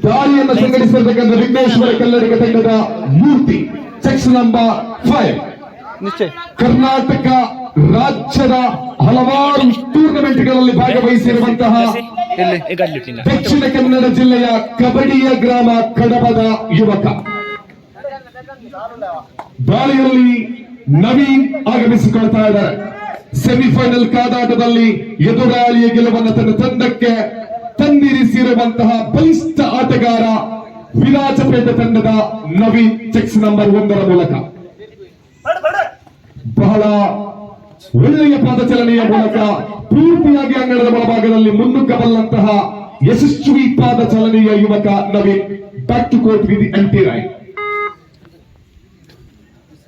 ದಾಳಿಯನ್ನು ಸಂಘಟಿಸಿರ್ತಕ್ಕಂಥ ವಿಘ್ನೇಶ್ವರ ಕಲ್ಲಡಿಗ ತಂಡದ ಮೂರ್ತಿ section number 5 Karnataka ರಾಜ್ಯದ ಹಲವಾರು ಟೂರ್ನಮೆಂಟ್ಗಳಲ್ಲಿ ಭಾಗವಹಿಸಿರುವಂತಹ ದಕ್ಷಿಣ ಕನ್ನಡ ಜಿಲ್ಲೆಯ ಕಬಡಿಯ ಗ್ರಾಮ ಕಡಬದ ಯುವಕ. ದಾಳಿಯಲ್ಲಿ ನವೀನ್ ಆಗಮಿಸಿಕೊಳ್ತಾ ಇದ್ದಾರೆ. ಸೆಮಿಫೈನಲ್ ಕಾದಾಟದಲ್ಲಿ ಎದುರಾಳಿಯ ಗೆಲುವನ್ನು ತನ್ನ ತಂಡಕ್ಕೆ ತಂದಿರಿಸಿರುವಂತಹ ಬಲಿಷ್ಠ ಆಟಗಾರ ವಿರಾಜಪೇಟೆ ತಂಡದ ನವೀನ್ ಚೆಕ್ಸ್ ನಂಬರ್ 1 ಮೂಲಕ ಬಹಳ ಒಳ್ಳೆಯ ಪಾದಚಲನೆಯ ಮೂಲಕ ಪೂರ್ತಿಯಾಗಿ ಅಂಗಣದ ಒಳಭಾಗದಲ್ಲಿ ಮುನ್ನುಗ್ಗಬಲ್ಲಂತಹ ಯಶಸ್ವಿ ಪಾದಚಲನೆಯ ಯುವಕ Naveen. Back to court with empty raid.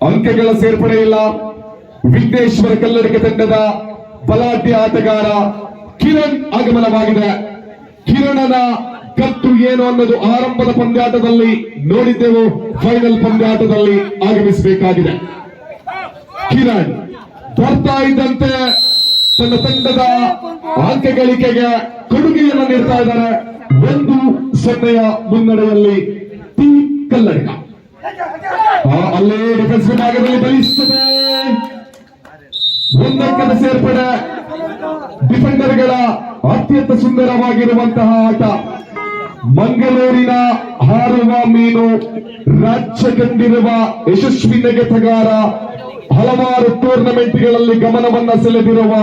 ಅಂಕಗಳ ಸೇರ್ಪಡೆ ಇಲ್ಲ. ವಿಘ್ನೇಶ್ವರ ಕಲ್ಲಡಿಗ ತಂಡದ ಬಲಾಢ್ಯ ಆಟಗಾರ ಕಿರಣ್ ಆಗಮನವಾಗಿದೆ. ಕಿರಣನ ಕತ್ತು ಏನು ಅನ್ನೋದು ಆರಂಭದ ಪಂದ್ಯಾಟದಲ್ಲಿ ನೋಡಿದ್ದೆವು. ಫೈನಲ್ ಪಂದ್ಯಾಟದಲ್ಲಿ ಆಗಮಿಸಬೇಕಾಗಿದೆ. ಕಿರಣ್ ಬರ್ತಾ ಇದ್ದಂತೆ ತನ್ನ ತಂಡದ ಅಂಕ ಗಳಿಕೆಗೆ ಕೊಡುಗೆಯನ್ನು ನೀಡ್ತಾ ಇದ್ದಾರೆ. 1-0 ಮುನ್ನಡೆಯಲ್ಲಿ ಟಿ ಕಲ್ಲಡಿಗ. ಅಲ್ಲೇ ಡಿಫೆನ್ಸ್ ವಿಭಾಗದಲ್ಲಿ ಬಲಿಷ್ಠತೆ, ಒಂದಂಕದ ಸೇರ್ಪಡೆ, ಡಿಫೆಂಡರ್ಗಳ ಅತ್ಯಂತ ಸುಂದರವಾಗಿರುವಂತಹ ಆಟ. ಮಂಗಳೂರಿನ ಹಾರುವ ಮೀನು, ರಾಜ್ಯ ಕಂಡಿರುವ ಯಶಸ್ವಿ ನೆಗೆತಗಾರ, ಹಲವಾರು ಟೂರ್ನಮೆಂಟ್ಗಳಲ್ಲಿ ಗಮನವನ್ನ ಸೆಳೆದಿರುವ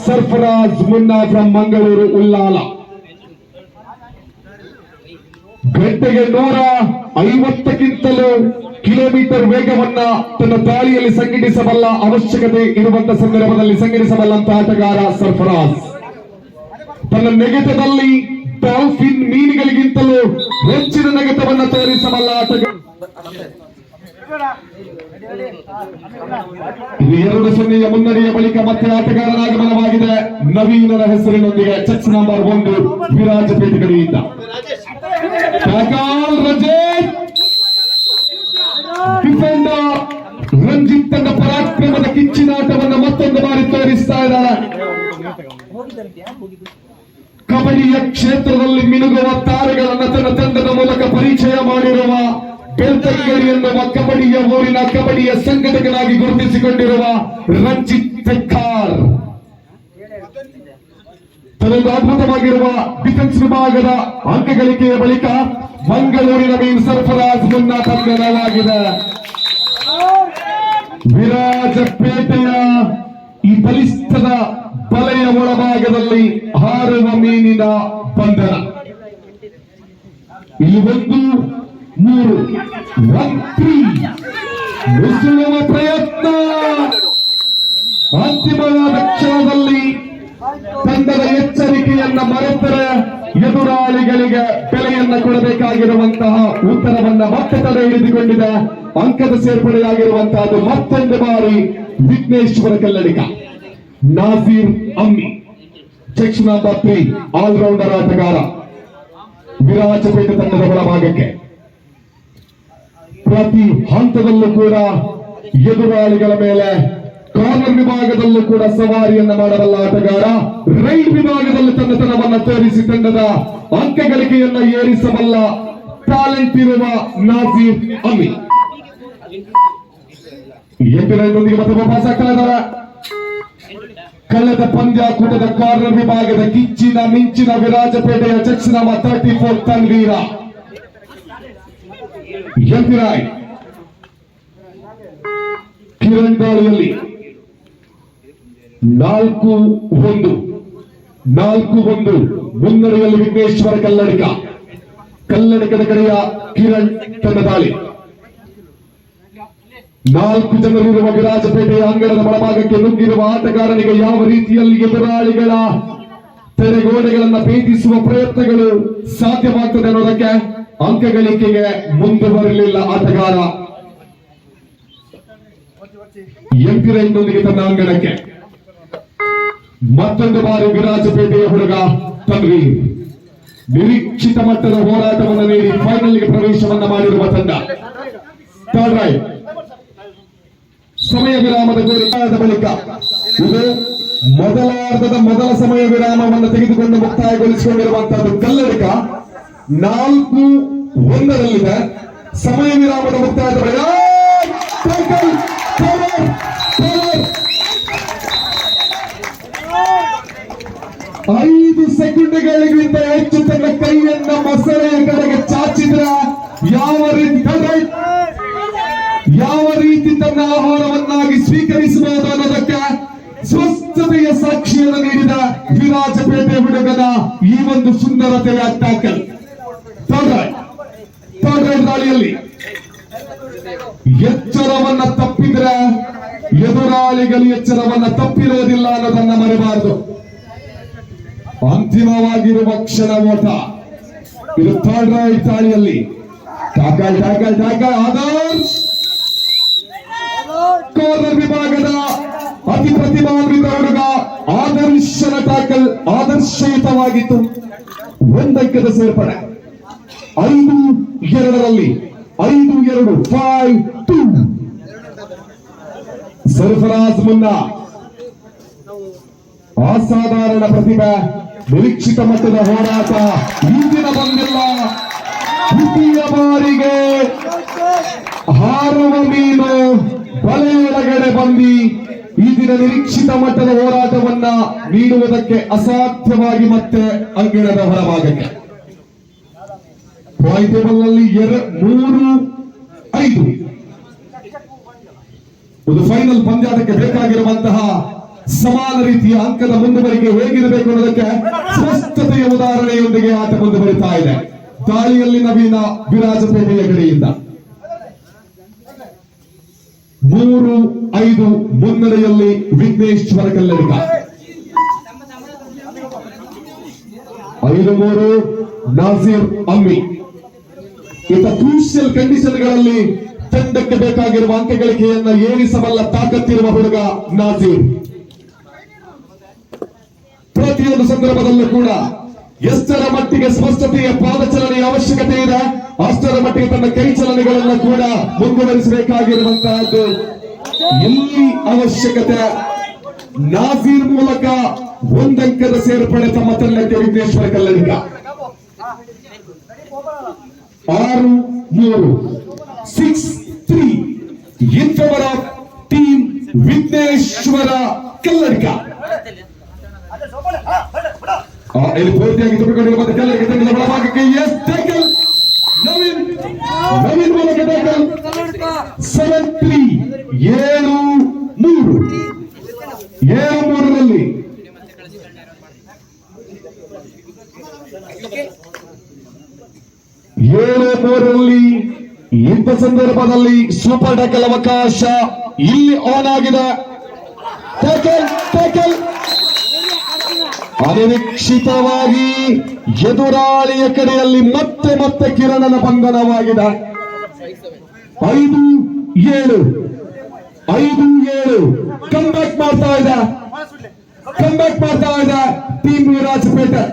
ಸರ್ಫರಾಜ್ ಮುನ್ನಾ ಫ್ರಮ್ ಮಂಗಳೂರು ಉಲ್ಲಾಲ. ಗಂಟೆಗೆ 150ಕ್ಕಿಂತಲೂ ಕಿಲೋಮೀಟರ್ ವೇಗವನ್ನ ತನ್ನ ದಾಳಿಯಲ್ಲಿ ಸಂಘಟಿಸಬಲ್ಲ ಅವಶ್ಯಕತೆ ಇರುವಂತಹ ಸಂದರ್ಭದಲ್ಲಿ ಸಂಘಟಿಸಬಲ್ಲಂತಹ ಆಟಗಾರ ಸರ್ಫರಾಜ್. ತನ್ನ ನೆಗೆತದಲ್ಲಿ ಡಾಲ್ಫಿನ್ ಮೀನುಗಳಿಗಿಂತಲೂ ಹೆಚ್ಚಿನ ನೆಗೆತವನ್ನ ತೋರಿಸಬಲ್ಲ ಆಟಗಾರ. 2-0 ಮುನ್ನಡೆಯ ಬಳಿಕ ಮತ್ತೆ ಆಟಗಾರನ ಆಗಮನವಾಗಿದೆ. ನವೀನರ ಹೆಸರಿನೊಂದಿಗೆ ಚೆಕ್ಸ್ ನಂಬರ್ 1 ವಿರಾಜಪೇಟೆ ಕಡೆಯಿಂದ ಡಿಫೆಂಡರ್ ರಂಜಿತ್ ತನ್ನ ಪರಾಕ್ರಮದ ಕಿಚ್ಚಿನಾಟವನ್ನು ಮತ್ತೊಂದು ಬಾರಿ ತೋರಿಸ್ತಾ ಇದ್ದಾರೆ. ಕಬಡ್ಡಿಯ ಕ್ಷೇತ್ರದಲ್ಲಿ ಮಿನುಗುವ ತಾರೆಗಳನ್ನು ತನ್ನ ತಂಡದ ಮೂಲಕ ಪರಿಚಯ ಮಾಡಿರುವ ಬೆಳ್ತಂಗಡಿ ಎನ್ನುವ ಕಬಡ್ಡಿಯ ಊರಿನ ಕಬಡ್ಡಿಯ ಸಂಘಟಕನಾಗಿ ಗುರುತಿಸಿಕೊಂಡಿರುವ ರಂಜಿತ್ ಪೆಕ್ಕಾರ್ ತನ್ನೊಂದು ಅದ್ಭುತವಾಗಿರುವ ಡಿಫೆನ್ಸ್ ವಿಭಾಗದ ಅಂಕ ಗಳಿಕೆಯ ಬಳಿಕ ಮಂಗಳೂರಿನ ಮೀನ್ ಸರ್ಫರಾಜ್ ಮುನ್ನಾ ತಂಡವಾಗಿದೆ. ವಿರಾಜಪೇಟೆಯ ಈ ಬಲಿಷ್ಠದ ಬಲೆಯ ಒಳಭಾಗದಲ್ಲಿ ಹಾರುವ ಮೀನಿನ ಬಂಧನ. ಇಲ್ಲಿ 1-3 ನುಸುಳುವ ಪ್ರಯತ್ನ. ಅಂತಿಮವಾದ ಕ್ಷಣದಲ್ಲಿ ತಂಡದ ಎಚ್ಚರಿಕೆಯನ್ನ ಮರೆತರೆ ಎದುರಾಳಿಗಳಿಗೆ ಬೆಲೆಯನ್ನ ಕೊಡಬೇಕಾಗಿರುವಂತಹ ಉತ್ತರವನ್ನ ಮತ್ತೆ ತಡೆ ಹಿಡಿದುಕೊಂಡಿದೆ. ಅಂಕದ ಸೇರ್ಪಡೆಯಾಗಿರುವಂತಹದ್ದು ಮತ್ತೊಂದು ಬಾರಿ ವಿಘ್ನೇಶ್ವರ ಕಲ್ಲಡಿಗ ನಾಜೀರ್ ಅಮ್ಮಿ ಚೆಕ್ಸ್ ನಂಬರ್ 3 ಆಲ್ರೌಂಡರ್ ಆಟಗಾರ ವಿರಾಜಪೇಟೆ ತಂಡದ ಒಳಭಾಗಕ್ಕೆ. ಪ್ರತಿ ಹಂತದಲ್ಲೂ ಕೂಡ ಎದುರಾಳಿಗಳ ಮೇಲೆ ಕಾರ್ನರ್ ವಿಭಾಗದಲ್ಲೂ ಕೂಡ ಸವಾರಿಯನ್ನ ಮಾಡಬಲ್ಲ ಆಟಗಾರ. ರೈಟ್ ವಿಭಾಗದಲ್ಲಿ ತನ್ನತನವನ್ನ ತೋರಿಸಿ ತಂಡದ ಅಂಕ ಗಳಿಕೆಯನ್ನ ಏರಿಸಬಲ್ಲ ಟ್ಯಾಲೆಂಟ್ ಇರುವ ನಾಜೀರ್ ಅಮಿ. ಎಂಟಿನೊಂದಿಗೆ ಮತ್ತೆ ಪಾಸ್ ಆಗ್ತಾ ಇದ್ದಾರೆ. ಕಳೆದ ಪಂದ್ಯಾಕೂಟದ ಕಾರ್ನರ್ ವಿಭಾಗದ ಕಿಚ್ಚಿನ ಮಿಂಚಿನ ವಿರಾಜಪೇಟೆಯ ಚೆಕ್ಸ್ ನಂಬರ್ 34 ತನ್ವೀರ ಎಂಪಿರಾಯ್. ಕಿರಣ್ ದಾಳಿಯಲ್ಲಿ 4-1 ಮುನ್ನಡೆಯಲ್ಲಿ ವಿಘ್ನೇಶ್ವರ ಕಲ್ಲಡಿಗದ ಕಡೆಯ ಕಿರಣ್ ತನ್ನ ದಾಳಿ. 4 ಜನರಿರುವ ವಿರಾಜಪೇಟೆಯ ಅಂಗಣದ ಒಳಭಾಗಕ್ಕೆ ನುಗ್ಗಿರುವ ಆಟಗಾರನಿಗೆ ಯಾವ ರೀತಿಯಲ್ಲಿ ಎದುರಾಳಿಗಳ ತೆರೆಗೋಡೆಗಳನ್ನ ಭೇದಿಸುವ ಪ್ರಯತ್ನಗಳು ಸಾಧ್ಯವಾಗ್ತದೆ ಅನ್ನೋದಕ್ಕೆ ಅಂಕ ಗಳಿಕೆಗೆ ಮುಂದೆ ಬರಲಿಲ್ಲ ಆಟಗಾರ. ಎಂಪಿರೈನೊಂದಿಗೆ ತನ್ನ ಅಂಗಣಕ್ಕೆ ಮತ್ತೊಂದು ಬಾರಿ ವಿರಾಜಪೇಟೆಯ ಹುಡುಗ ತನ್ವೀರ್ ನಿರೀಕ್ಷಿತ ಮಟ್ಟದ ಹೋರಾಟವನ್ನು ನೀಡಿ ಫೈನಲ್ಗೆ ಪ್ರವೇಶವನ್ನ ಮಾಡಿರುವ ತಂಡ. ಥರ್ಡ್ ರೈಟ್ ಸಮಯ ವಿರಾಮದ ಗೋರಿಕಾದ ಬಳಿಕ ಇದು ಮೊದಲಾರ್ಧದ ಮೊದಲ ಸಮಯ ವಿರಾಮವನ್ನು ತೆಗೆದುಕೊಂಡು ಮುಕ್ತಾಯಗೊಳಿಸಿಕೊಂಡಿರುವಂತಹದ್ದು ಕಲ್ಲಡಿಗ 4-1 ಸಮಯ ವಿರಾಮದ ಮುಕ್ತಾಯದ ಬಳಿಕ 5 ಸೆಕೆಂಡ್ಗಳಿಗಿಂತ ಹೆಚ್ಚು ತನ್ನ ಕೈಯನ್ನ ಮೊಸಳೆಯ ಕಡೆಗೆ ಚಾಚಿದ್ರ ಯಾವ ರೀತಿ ತನ್ನ ಆಹಾರವನ್ನಾಗಿ ಸ್ವೀಕರಿಸಬಹುದು ಅನ್ನೋದಕ್ಕೆ ಸ್ವಸ್ಥತೆಯ ಸಾಕ್ಷಿಯನ್ನು ನೀಡಿದ ವಿರಾಜಪೇಟೆ ಹುಡುಗನ ಈ ಒಂದು ಸುಂದರತೆಯ ಟ್ಯಾಕಲ್. ಥರ್ಡ್ ರೈಡ್ ದಾಳಿಯಲ್ಲಿ ಎಚ್ಚರವನ್ನ ತಪ್ಪಿದ್ರೆ ಎದುರಾಳಿಗಳು ಎಚ್ಚರವನ್ನ ತಪ್ಪಿರೋದಿಲ್ಲ ಅನ್ನೋದನ್ನ ಮರೆಯಬಾರದು. ಅಂತಿಮವಾಗಿರುವ ಕ್ಷಣ ಓಟ ಇದು. ಥರ್ಡ್ ರೈಡ್ ದಾಳಿಯಲ್ಲಿ ಟ್ಯಾಕಲ್ ಆದರ್ಶ್ ಕಾರ್ನರ್ ವಿಭಾಗದ ಅತಿ ಪ್ರತಿಭಾನ್ವಿತ ಹುಡುಗ ಆದರ್ಶನ ಟ್ಯಾಕಲ್ ಆದರ್ಶಯುತವಾಗಿತ್ತು. 1 ಅಂಕದ ಸೇರ್ಪಡೆ. 5-2 5-2 ಸರ್ಫರಾಜ್ ಮುನ್ನ ಅಸಾಧಾರಣ ಪ್ರತಿಭೆ, ನಿರೀಕ್ಷಿತ ಮಟ್ಟದ ಹೋರಾಟ ಈ ದಿನ ಬಂದಿಲ್ಲ. ದ್ವಿತೀಯ ಬಾರಿಗೆ ಹಾರುವ ಮೀನು ಬಲೆಯೊಳಗಡೆ ಬಂದು ಈ ದಿನ ನಿರೀಕ್ಷಿತ ಮಟ್ಟದ ಹೋರಾಟವನ್ನ ನೀಡುವುದಕ್ಕೆ ಅಸಾಧ್ಯವಾಗಿ ಮತ್ತೆ ಅಂಗಣದ ಹೊರಭಾಗಕ್ಕೆ. ಪಾಯಿಂಟ್ ಟೇಬಲ್ ನಲ್ಲಿ 3-5 ಒಂದು ಫೈನಲ್ ಪಂದ್ಯಾಟಕ್ಕೆ ಬೇಕಾಗಿರುವಂತಹ ಸಮಾನ ರೀತಿಯ ಅಂಕದ ಮುಂದುವರಿಕೆ ಹೇಗಿರಬೇಕು ಅನ್ನೋದಕ್ಕೆ ಸ್ಪಷ್ಟತೆಯ ಉದಾಹರಣೆಯೊಂದಿಗೆ ಆಟ ಮುಂದುವರಿತಾ ಇದೆ. ದಾಳಿಯಲ್ಲಿ ನವೀನ ವಿರಾಜಪೇಟೆಯ ಕಡೆಯಿಂದ 3-5 ಮುನ್ನಡೆಯಲ್ಲಿ ವಿಘ್ನೇಶ್ವರ ಕಲ್ಲಡಿಗ. 5-3 ನಾಜೀರ್ ಅಮ್ಮಿ. ಇಂಥ ಕ್ರೂಷಿಯಲ್ ಕಂಡೀಷನ್ಗಳಲ್ಲಿ ತಂಡಕ್ಕೆ ಬೇಕಾಗಿರುವ ಅಂಕ ಗಳಿಕೆಯನ್ನ ಏರಿಸಬಲ್ಲ ತಾಕತ್ತಿರುವ ಹುಡುಗ ನಾಜೀರ್. ಪ್ರತಿಯೊಂದು ಸಂದರ್ಭದಲ್ಲೂ ಕೂಡ ಎಷ್ಟರ ಮಟ್ಟಿಗೆ ಸ್ಪಷ್ಟತೆಯ ಪಾದಚಲನೆಯ ಅವಶ್ಯಕತೆ ಇದೆ ಅಷ್ಟರ ಮಟ್ಟಿಗೆ ತನ್ನ ಕೈ ಚಲನೆಗಳನ್ನು ಕೂಡ ಮುಂದುವರಿಸಬೇಕಾಗಿರುವಂತಹದ್ದು ಎಲ್ಲಿ ಅವಶ್ಯಕತೆ. ನಾಜೀರ್ ಮೂಲಕ 1 ಅಂಕದ ಸೇರ್ಪಡೆ ತಮ್ಮ ತಂಡಕ್ಕೆ Vigneshwara Kalladiga. 6-3 6-3 in favour of team Vigneshwara Kalladiga. ಇಲ್ಲಿ ಪೂರ್ತಿಯಾಗಿ ತುಂಬಿಕೊಂಡಿರುವಂತ ಕಲ್ಲಡಿಗ ತಂಡದ ಒಳಭಾಗಕ್ಕೆ ನವೀನ್ ಮೂಲಕ ಟ್ಯಾಕಲ್. 7-3 7-3 7-3 ಇಂಥ ಸಂದರ್ಭದಲ್ಲಿ ಸೂಪರ್ ಟ್ಯಾಕಲ್ ಅವಕಾಶ ಇಲ್ಲಿ ಆನ್ ಆಗಿದೆ. ಟ್ಯಾಕಲ್ ಅನಿರೀಕ್ಷಿತವಾಗಿ ಎದುರಾಳಿಯ ಕಡೆಯಲ್ಲಿ ಮತ್ತೆ ಕಿರಣನ ಬಂಧನವಾಗಿದೆ. 5-7 ಕಮ್ ಬ್ಯಾಕ್ ಮಾಡ್ತಾ ಇದೆ ಟೀಮ್ ವಿರಾಜಪೇಟೆ.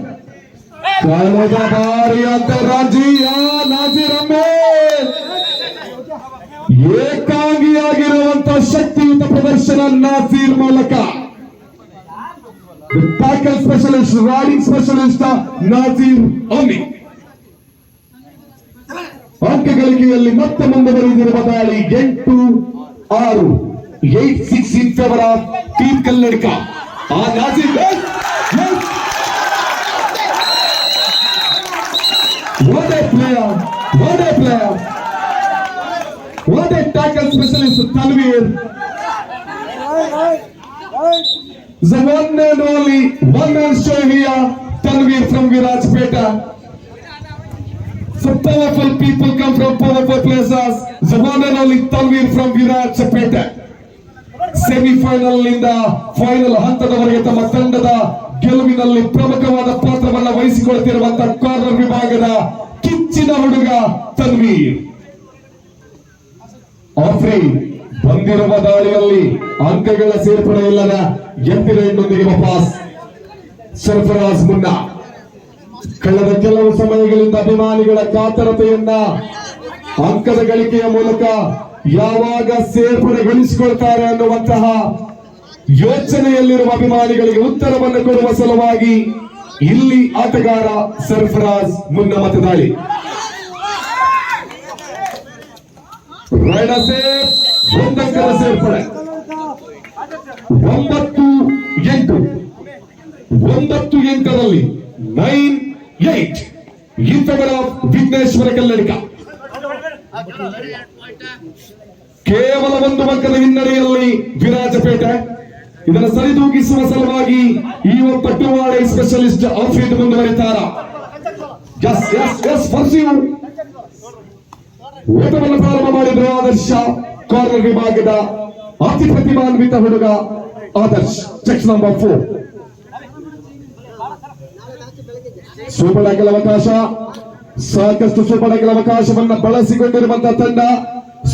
ಕಳೆದ ಬಾರಿ ಅಂತಾರಾಜ್ಯ ನಾಜೀರ್ ಅಹ್ಮದ್ ಏಕಾಂಗಿಯಾಗಿರುವಂತಹ ಶಕ್ತಿಯುತ ಪ್ರದರ್ಶನ ನಾಜೀರ್ ಮೂಲಕ. Tackle specialist, raiding specialist Nazir Ahmed ಅಂಕ ಗಳಿಕೆಯಲ್ಲಿ ಮತ್ತೆ ಮುಂದುವರಿದಿರುವ ದಾಳಿ 8-6 8-6 in favour of team Kalladiga. Nazir what a player, what a tackle specialist Tanveer, the one and only one man show here, Tanveer from Virajpeta. So powerful people come from powerful places, the one and only Tanveer from Virajpeta. Semifinal ನಿಂದ final ಹಂತದವರೆಗೆ ತಮ್ಮ ತಂಡದ ಗೆಲುವಿನಲ್ಲಿ ಪ್ರಮುಖವಾದ ಪಾತ್ರವನ್ನು ವಹಿಸಿಕೊಳ್ತಿರುವಂತಹ corner ವಿಭಾಗದ ಕಿಚ್ಚಿನ ಹುಡುಗ ತನ್ವೀರ್. ಆಫ್ರಿ ಬಂದಿರುವ ದಾಳಿಯಲ್ಲಿ ಅಂಕಗಳ ಸೇರ್ಪಡೆ ಇಲ್ಲದ 8 ರೈಡ್ನೊಂದಿಗೆ ವಾಪಸ್. ಸರ್ಫರಾಜ್ ಮುನ್ನ ಕಳೆದ ಕೆಲವು ಸಮಯಗಳಿಂದ ಅಭಿಮಾನಿಗಳ ಕಾತರತೆಯನ್ನ ಅಂಕದ ಗಳಿಕೆಯ ಮೂಲಕ ಯಾವಾಗ ಸೇರ್ಪಡೆಗೊಳಿಸಿಕೊಳ್ತಾರೆ ಅನ್ನುವಂತಹ ಯೋಚನೆಯಲ್ಲಿರುವ ಅಭಿಮಾನಿಗಳಿಗೆ ಉತ್ತರವನ್ನು ಕೊಡುವ ಸಲುವಾಗಿ ಇಲ್ಲಿ ಆಟಗಾರ ಸರ್ಫರಾಜ್ ಮುನ್ನ ಮತದಾಳಿ ರೈಡರ್ ಸೇಫ್, ಒಂದಂಕದ ಸೇರ್ಪಡೆ 9-8 9-8ರಲ್ಲಿ 9-8 ಇನ್ ಫೇವರ್ ಆಫ್ ವಿಘ್ನೇಶ್ವರ ಕಲ್ಲಡಿಗ. ಕೇವಲ ಒಂದು ಅಂಕದ ಹಿನ್ನಡೆಯಲ್ಲಿ ವಿರಾಜಪೇಟೆ. ಇದನ್ನು ಸರಿದೂಗಿಸುವ ಸಲುವಾಗಿ ಈ ಒಬ್ಬ ಟುವಾಡೆ ಸ್ಪೆಷಲಿಸ್ಟ್ ಔಟ್ಫಿಟ್ ಮುಂದುವರಿತಾರ. ಓಟವನ್ನು ಪ್ರಾರಂಭ ಮಾಡಿದ್ರು ಆದರ್ಶ. ಕಾರ್ನರ್ ವಿಭಾಗದ ಅತಿ ಪ್ರತಿಭಾನ್ವಿತ ಹುಡುಗ Adarsh, check number 4. Super tackle ಅವಕಾಶ, ಸಾಕಷ್ಟು ಸೂಪರ್ ಟ್ಯಾಕಲ್ ಅವಕಾಶವನ್ನು ಬಳಸಿಕೊಂಡಿರುವಂತಹ ತಂಡ.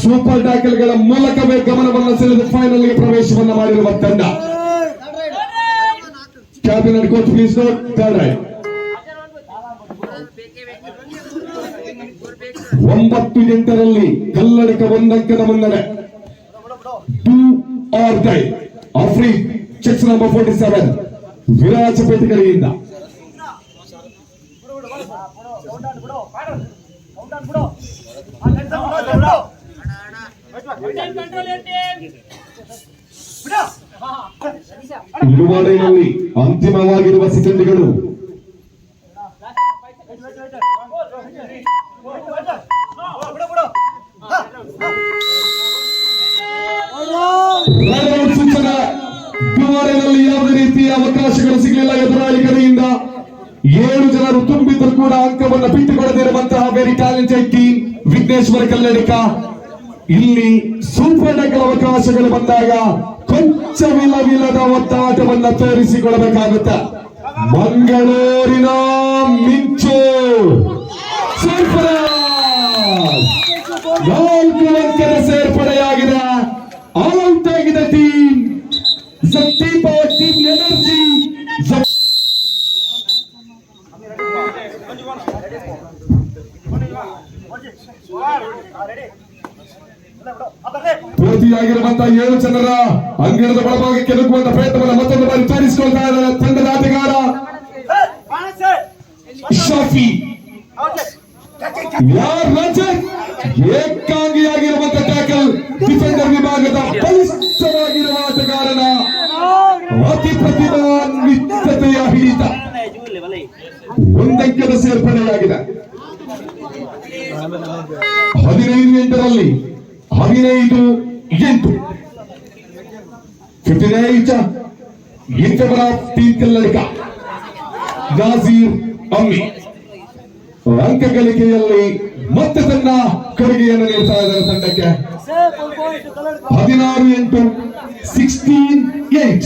ಸೂಪರ್ ಟ್ಯಾಕಲ್ಗಳ ಮೂಲಕವೇ ಗಮನವನ್ನು ಸೆಳೆದು ಫೈನಲ್ಗೆ ಪ್ರವೇಶವನ್ನು ಮಾಡಿರುವ ತಂಡ. Captain and coach please note third right. 9-8ರಲ್ಲಿ ಕಲ್ಲಡಿಗ ಒಂದಂಕದ ಮುನ್ನಡೆ. ಡೂ ಆರ್ ಡೈ ಆಫ್ರಿ, ಚೆಕ್ಸ್ ನಂಬರ್ 47 ವಿರಾಜಪೇಟೆ ಕಡೆಯಿಂದ. ಇಳುವಾಡೆಯಲ್ಲಿ ಅಂತಿಮವಾಗಿರುವ ಸೆಕೆಂಡ್ಗಳು. ಸೂಚನೆ, ಇಳುವಾಡೆಯಲ್ಲಿ ಯಾವುದೇ ರೀತಿಯ ಅವಕಾಶಗಳು ಸಿಗಲಿಲ್ಲ ಎದುರಾಳಿ ಕಡೆಯಿಂದ. 7 ಜನರು ತುಂಬಿದ್ರು ಕೂಡ ಅಂಕವನ್ನು ಬಿಟ್ಟುಕೊಡದಿರುವಂತಹ very talented team Vigneshwara Kalladiga. ಇಲ್ಲಿ ಸೂಪರ್ ಟ್ಯಾಕಲ್ ಅವಕಾಶಗಳು ಬಂದಾಗ ಕೊಂಚ ವಿಲವಿಲ್ಲದ ಒತ್ತಾಟವನ್ನು ತೋರಿಸಿಕೊಳ್ಳಬೇಕಾಗುತ್ತೆ. ಮಂಗಳೂರಿನ ಮಿಂಚು ಸರ್ಫರಾಜ್ 4 ಅಂಕದ ಸೇರ್ಪಡೆಯಾಗಿದೆ. ಔಟ್ ಆಗಿದೆ ಟೀಮ್ ಟೀಮ್ ಎನರ್ಜಿ. ಪೂರ್ತಿಯಾಗಿರುವಂತಹ 7 ಜನರ ಅಂಗಣದ ಒಳಭಾಗಕ್ಕೆ ನುಗ್ಗುವಂತಹ ಪ್ರಯತ್ನವನ್ನು ಮತ್ತೊಂದು ಬಾರಿ ತೋರಿಸಿಕೊಳ್ತಾ ಇದ್ದಾರೆ ತಂಡದ ಆಟಗಾರ ಶಾಫಿ. ಏಕಾಂಗಿಯಾಗಿರುವಂತಹ ಟ್ಯಾಕಲ್ ಡಿಫೆಂಡರ್ ವಿಭಾಗದ ಬಲಿಷ್ಠವಾಗಿರುವ ಆಟಗಾರನ ಅತಿ ಪ್ರತಿಭಾನ್ವಿತತೆಯ ಹಿಡಿತ. ಒಂದಂಕದ ಸೇರ್ಪಡೆಯಾಗಿದೆ. 15-8ರಲ್ಲಿ 15-8 58 in favor of team ಕಲ್ಲಡಿಗ. Nazeer ಅಮ್ಮಿ ಅಂಕ ಗಳಿಕೆಯಲ್ಲಿ ಮತ್ತೆ ತನ್ನ ಕೊಡುಗೆಯನ್ನು ನೀಡ್ತಾ ಇದ್ದಾರೆ ತಂಡಕ್ಕೆ. 16-8 16-8.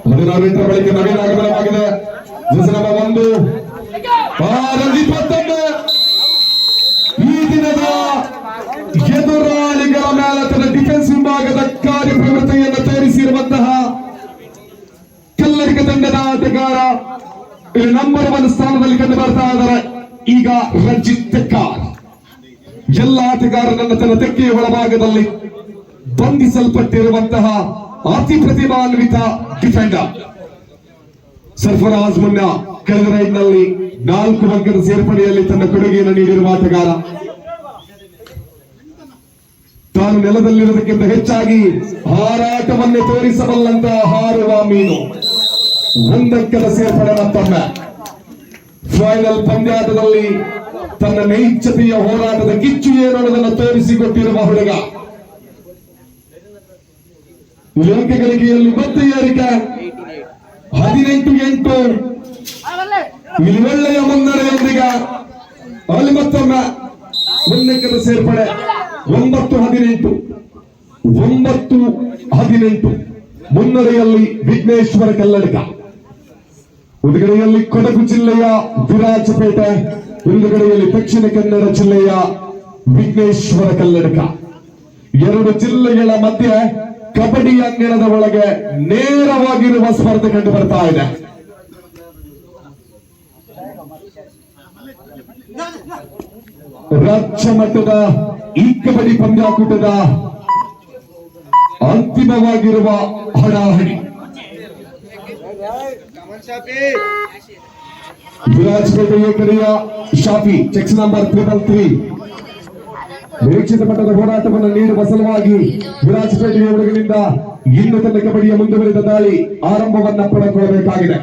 16-8ರ ಬಳಿಕ ನವೀನ ಆಗಮನವಾಗಿದೆ. ನಂಬರ್ 1 ರಂಜಿತ್ ಮತ್ತೊಮ್ಮೆ ಈ ದಿನದ ಎದುರಾಳಿಗಳ ಮೇಲೆ ತನ್ನ ಡಿಫೆನ್ಸ್ ವಿಭಾಗದ ಕಾರ್ಯಪ್ರವೃತ್ತಿಯನ್ನು ತೋರಿಸಿರುವಂತಹ ಕಲ್ಲಡಿಗ ತಂಡದ ಆಟಗಾರ ನಂಬರ್ 1 ಸ್ಥಾನದಲ್ಲಿ ಕಂಡು ಬರ್ತಾ ಇದ್ದಾರೆ. ಈಗ ರಂಜಿತ್ ತೆಕ್ಕಾರ್ ಎಲ್ಲ ಆಟಗಾರರನ್ನು ತನ್ನ ತೆಕ್ಕೆಯ ಒಳಭಾಗದಲ್ಲಿ ಬಂಧಿಸಲ್ಪಟ್ಟಿರುವಂತಹ ಅತಿ ಪ್ರತಿಭಾನ್ವಿತ ಡಿಫೆಂಡರ್ ಸರ್ಫರಾಜ್ ಮುನ್ನ ಕಳೆದ ರೈಡ್ನಲ್ಲಿ 4 ಅಂಕದ ಸೇರ್ಪಡೆಯಲ್ಲಿ ತನ್ನ ಕೊಡುಗೆಯನ್ನು ನೀಡಿರುವ ಆಟಗಾರ. ತಾನು ನೆಲದಲ್ಲಿರುವುದಕ್ಕಿಂತ ಹೆಚ್ಚಾಗಿ ಹಾರಾಟವನ್ನೇ ತೋರಿಸಬಲ್ಲಂತಹ ಹಾರುವ ಮೀನು. 1 ಅಂಕದ ಸೇರ್ಪಡೆ ಮತ್ತೊಮ್ಮೆ. ಫೈನಲ್ ಪಂದ್ಯಾಟದಲ್ಲಿ ತನ್ನ ನೈಚ್ಛತೆಯ ಹೋರಾಟದ ಕಿಚ್ಚು ಏನು ಅನ್ನೋದನ್ನು ತೋರಿಸಿಕೊಟ್ಟಿರುವ ಹುಡುಗ. ಅಂಕ ಗಳಿಕೆಯಲ್ಲಿ ಮತ್ತೆ ಏರಿಕೆ 18-8. ಇಲ್ಲಿ ಒಳ್ಳೆಯ ಮುನ್ನಡೆಯೊಂದಿಗೆ ಅಲ್ಲಿ ಮತ್ತೊಮ್ಮೆ 1 ಅಂಕದ ಸೇರ್ಪಡೆ. 9-18 9-18 ಮುನ್ನಡೆಯಲ್ಲಿ ವಿಘ್ನೇಶ್ವರ ಕಲ್ಲಡಿಗ. ಒಂದು ಕೊಡಗು ಜಿಲ್ಲೆಯ ವಿರಾಜಪೇಟೆ, ಒಂದು ದಕ್ಷಿಣ ಕನ್ನಡ ಜಿಲ್ಲೆಯ ವಿಘ್ನೇಶ್ವರ ಕಲ್ಲಡಿಗ. 2 ಜಿಲ್ಲೆಗಳ ಮಧ್ಯೆ ಕಬಡ್ಡಿ ಅಂಗಣದ ಒಳಗೆ ನೇರವಾಗಿರುವ ಸ್ಪರ್ಧೆ ಕಂಡು ಬರ್ತಾ ಇದೆ. ರಾಜ್ಯ ಮಟ್ಟದ ಈ ಕಬಡ್ಡಿ ಪಂದ್ಯಾಕೂಟದ ಅಂತಿಮವಾಗಿರುವ ಹಣಾಹಣಿ. ವಿರಾಜಪೇಟೆಯ ಕಡೆಯ ಶಾಫಿ ಚೆಕ್ಸ್ ನಂಬರ್ 333 ನಿರೀಕ್ಷಿತ ಮಟ್ಟದ ಹೋರಾಟವನ್ನು ನೀಡುವ ಸಲುವಾಗಿ ವಿರಾಜಪೇಟೆಯ ಹುಡುಗನಿಂದ ಇನ್ನು ತನ್ನ ಕಬಡ್ಡಿಯ ಮುಂದುವರಿದ ದಾಳಿ ಆರಂಭವನ್ನ ಪಡೆದುಕೊಳ್ಳಬೇಕಾಗಿದೆ.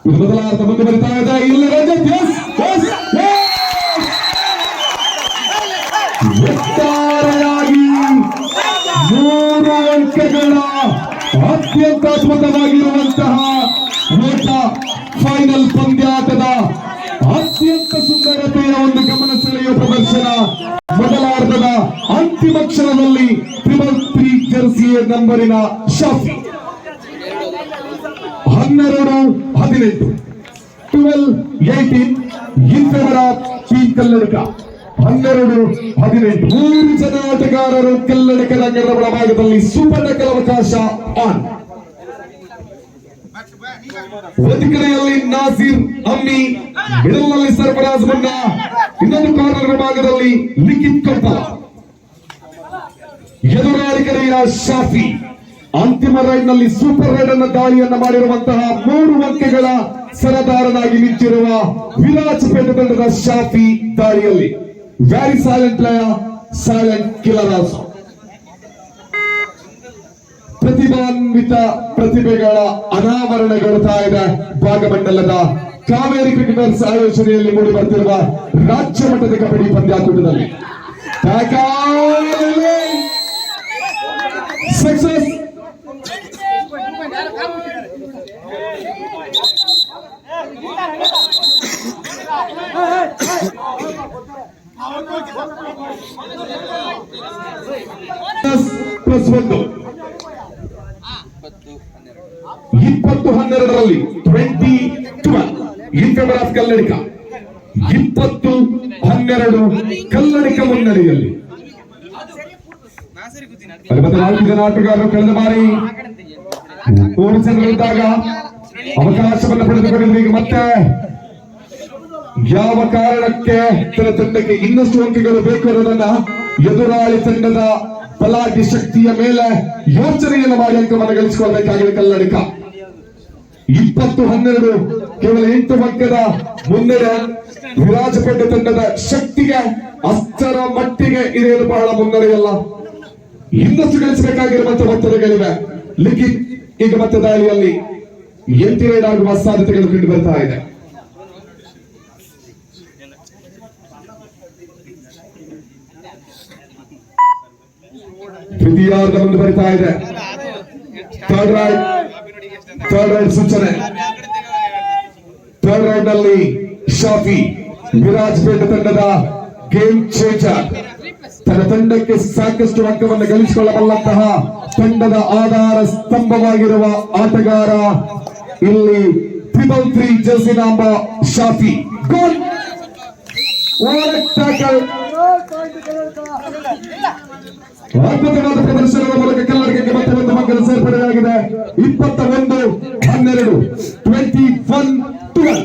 ಇದು ಮೊದಲಾರ್ಧ ಮುಂದುವರಿತಾ ಇದೆ. ಇಲ್ಲಿ ರಂಜಿತ್ ಒಟ್ಟಾರೆಯಾಗಿ 3 ಅಂಕಗಳ ಅತ್ಯಂತ ಅದ್ಭುತವಾಗಿರುವಂತಹ ಓಟ. ಫೈನಲ್ ಪಂದ್ಯಾಟದ ಅತ್ಯಂತ ಸುಂದರತೆಯ ಒಂದು ಗಮನ ಸೆಳೆಯುವ ಪ್ರದರ್ಶನ. ಮೊದಲಾರ್ಧದ ಅಂತಿಮ ಕ್ಷಣದಲ್ಲಿ 333 ಜರ್ಸಿಯ ನಂಬರಿನ Shafi 12-18 12-18 in favour of team Kalladka. 12-18 3 ಜನ ಆಟಗಾರರು ಕಲ್ಲಡ್ಕದ ಅಂಗದ ಒಳಭಾಗದಲ್ಲಿ ಸುವರ್ಣ ಅವಕಾಶ ಆನ್. ಒಂದು ಕಡೆಯಲ್ಲಿ ನಾಸೀರ್ ಅಮ್ಮಿ, ಮಿಡಲ್ನಲ್ಲಿ ಸರ್ಫರಾಜ್ ಮುನ್ನಾ, ಇನ್ನೊಂದು ಕಾರ್ನರ್ ಭಾಗದಲ್ಲಿ ಲಿಖಿತ್ ಕೊಪ್ಪಲ. ಎದುರಾಳಿ ಕಡೆಯ ಶಾಫಿ ಅಂತಿಮ ರೈಡ್ ನಲ್ಲಿ ಸೂಪರ್ ರೈಡ್ ಅನ್ನ ದಾಳಿಯನ್ನ ಮಾಡಿರುವಂತಹ 3 ಅಂಕಗಳ ಸರದಾರನಾಗಿ ನಿಂತಿರುವ ವಿರಾಜಪೇಟೆ ತಂಡದ ಶಾಫಿ ದಾಳಿಯಲ್ಲಿ very silent player, silent killer also. ಪ್ರತಿಭಾನ್ವಿತ ಪ್ರತಿಭೆಗಳ ಅನಾವರಣಗೊಳ್ತಾ ಇದೆ ಭಾಗಮಂಡಲದ ಕಾವೇರಿ ಕ್ರಿಕೆಟರ್ಸ್ ಆಯೋಜನೆಯಲ್ಲಿ ಮೂಡಿ ಬರ್ತಿರುವ ರಾಜ್ಯ ಮಟ್ಟದ ಕಬಡ್ಡಿ ಪಂದ್ಯಾಕೂಟದಲ್ಲಿ. Success +1 20-12 20-12 in favour of Kalladka. 20-12 Kalladka ಮುನ್ನಡೆಯಲ್ಲಿ. 4 ಜನ ಆಟಗಾರರು ಕಳೆದ ಬಾರಿ 3 ಜನರಿದ್ದಾಗ ಅವಕಾಶವನ್ನು ಪಡೆದುಕೊಂಡಿದ್ದು ಈಗ ಮತ್ತೆ ಯಾವ ಕಾರಣಕ್ಕೆ ತನ್ನ ತಂಡಕ್ಕೆ ಇನ್ನಷ್ಟು ಅಂಕಗಳು ಬೇಕು ಅನ್ನೋದನ್ನ ಎದುರಾಳಿ ತಂಡದ ಬಲಾಢ್ಯ ಶಕ್ತಿಯ ಮೇಲೆ ಯೋಚನೆಯನ್ನು ಮಾಡಿ ಅಂಕವನ್ನು ಗಳಿಸಿಕೊಳ್ಳಬೇಕಾಗಿದೆ ಕಲ್ಲಡಿಗ. 20-12 ಕೇವಲ 8 ಅಂಕದ ಮುನ್ನಡೆ ವಿರಾಜಪೇಟೆ ತಂಡದ ಶಕ್ತಿಗೆ ಅಷ್ಟರ ಮಟ್ಟಿಗೆ ಇದೇನು ಬಹಳ ಮುನ್ನಡೆಯಲ್ಲ. ಇನ್ನಷ್ಟು ಗಳಿಸಬೇಕಾಗಿರುವಂತಹ ಒತ್ತಡಗಳಿವೆ. ಲಿಖಿತ್ ಈಗ ಮತ್ತೆ ದಾಳಿಯಲ್ಲಿ ಎಂಟಿರೈಡ್ ಆಗುವ ಸಾಧ್ಯತೆಗಳು ಕಂಡು ಬರ್ತಾ ಇದೆ. ದ್ವಿತೀಯಾರ್ಧ ಮುಂದುವರಿತಾ ಇದೆ. ಥರ್ಡ್ ರೈಡ್ ಸೂಚನೆ. ಥರ್ಡ್ ರೈಡ್ ನಲ್ಲಿ ಶಾಫಿ ವಿರಾಜಪೇಟೆ ತಂಡದ ಗೇಮ್ ಚೇಂಜರ್, ತನ್ನ ತಂಡಕ್ಕೆ ಸಾಕಷ್ಟು ಅಂಕವನ್ನು ಗಳಿಸಿಕೊಳ್ಳಬಲ್ಲಂತಹ ತಂಡದ ಆಧಾರ ಸ್ತಂಭವಾಗಿರುವ ಆಟಗಾರ ಇಲ್ಲಿ 333 ಜರ್ಸಿ ನಾಂಬ ಶಾಫಿ. ಗೋಲ್! ಟ್ಯಾಕಲ್! ಅದ್ಭುತವಾದ ಪ್ರದರ್ಶನದ ಮೂಲಕ ಕಲ್ಲಡಿಗಕ್ಕೆ ಮತ್ತೆ ಒಂದು ಮಕ್ಕಳ ಸೇರ್ಪಡೆಯಾಗಿದೆ. 21-12 21-12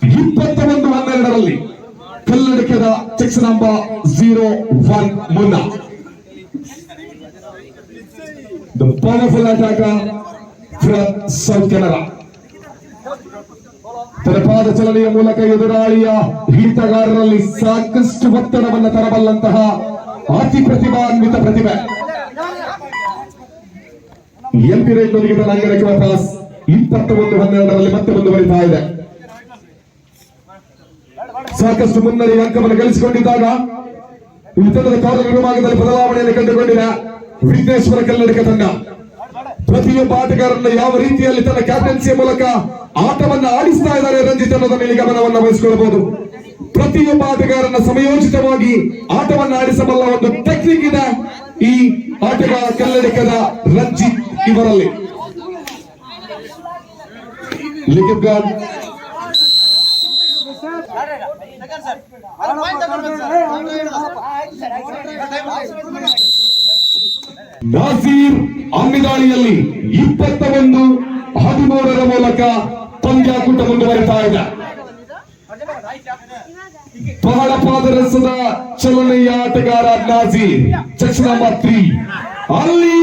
21-12ರಲ್ಲಿ ಕಲ್ಲಡಿಗದ ಚೆಕ್ಸ್ ನಂಬರ್ 01 ಮುನ್ನಾ. The powerful attacker from South Canara. ತನ್ನ ಪಾದ ಚಲನೆಯ ಮೂಲಕ ಎದುರಾಳಿಯ ಹಿಡಿತಗಾರರಲ್ಲಿ ಸಾಕಷ್ಟು ಒತ್ತಡವನ್ನು ತರಬಲ್ಲಂತಹ ಅತಿ ಪ್ರತಿಭಾನ್ವಿತ ಪ್ರತಿಭೆ. ಎಂಪಿ ರೈಟ್ನೊಂದಿಗೆ ತನ್ನ ಅಂಗಡಕ್ಕೆ ವಾಪಸ್. 21-12ರಲ್ಲಿ ಮತ್ತೆ ಮುಂದುವರಿತಾ ಇದೆ. ಸಾಕಷ್ಟು ಮುನ್ನಡೆಯ ಅಂಕವನ್ನು ಗಳಿಸಿಕೊಂಡಿದ್ದಾಗ ಈ ತಂಡದ ಕಾರ್ನರ್ ವಿಭಾಗದಲ್ಲಿ ಬದಲಾವಣೆಯನ್ನು ಕಂಡುಕೊಂಡಿದೆ ವಿಘ್ನೇಶ್ವರ ಕಲ್ಲಡಿಗ ತಂಡ. ಪ್ರತಿಯೊಬ್ಬ ಆಟಗಾರರನ್ನು ಯಾವ ರೀತಿಯಲ್ಲಿ ತನ್ನ ಕ್ಯಾಪ್ಟನ್ಸಿಯ ಮೂಲಕ ಆಟವನ್ನು ಆಡಿಸ್ತಾ ಇದ್ದಾರೆ ರಂಜಿತ್ ಅನ್ನೋದನ್ನ ಇಲ್ಲಿ ಗಮನವನ್ನು ವಹಿಸಿಕೊಳ್ಳಬಹುದು. ಪ್ರತಿಯೊಬ್ಬ ಆಟಗಾರನ ಸಮಯೋಚಿತವಾಗಿ ಆಟವನ್ನು ಆಡಿಸಬಲ್ಲ ಒಂದು ಟೆಕ್ನಿಕ್ ಇದೆ ಈ ಆಟಗಾರ ಕಲ್ಲಡಿಗದ ರಂಜಿತ್ ಇವರಲ್ಲಿ. ಲಿಖಿತ್ ಗಾಡ್ ನಾಸೀರ್ ಅಮ್ಮಿದಾಳಿಯಲ್ಲಿ 21-13 ಮೂಲಕ ಪಂದ್ಯಾಕೂಟ ಮುಂದುವರಿತಾ ಇದೆ. ಬಹಳ ಪಾದರಸದ ಚಲನೆಯ ಆಟಗಾರ ನಾಜೀರ್ ಚೆಕ್ ನಂಬರ್ 3 ಅಲ್ಲಿ